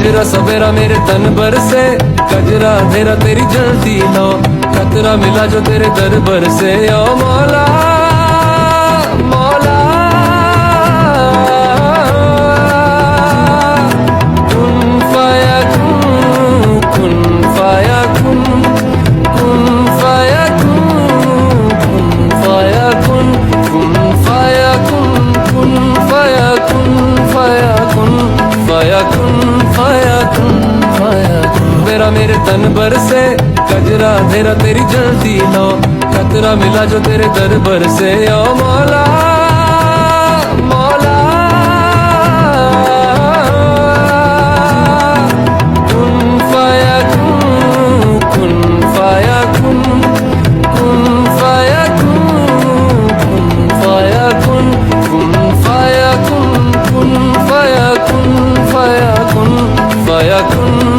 गजरा सवेरा मेरे तन पर से, गजरा अंधेरा तेरी जलती लो, खतरा मिला जो तेरे दरबार से। ओ मौला मौला कुन फाया कुन, कुन फाया कुन, कुन फाया कुन, कुन फाया कुन, कुन फाया कुन, कुन फाया कुन, फाया कुन, फाया कुन, फाया कुन, फाया कुन। मेरा मेरे तन पर से, गजरा अंधेरा तेरी जलती लो, खतरा मिला जो तेरे दरबार से। ओ मौला मौला कुन फाया कुन, कुन फाया कुन, कुन फाया कुन, कुन फाया कुन, कुन फाया कुन, कुन फाया कुन, फाया कुन, फाया कुन।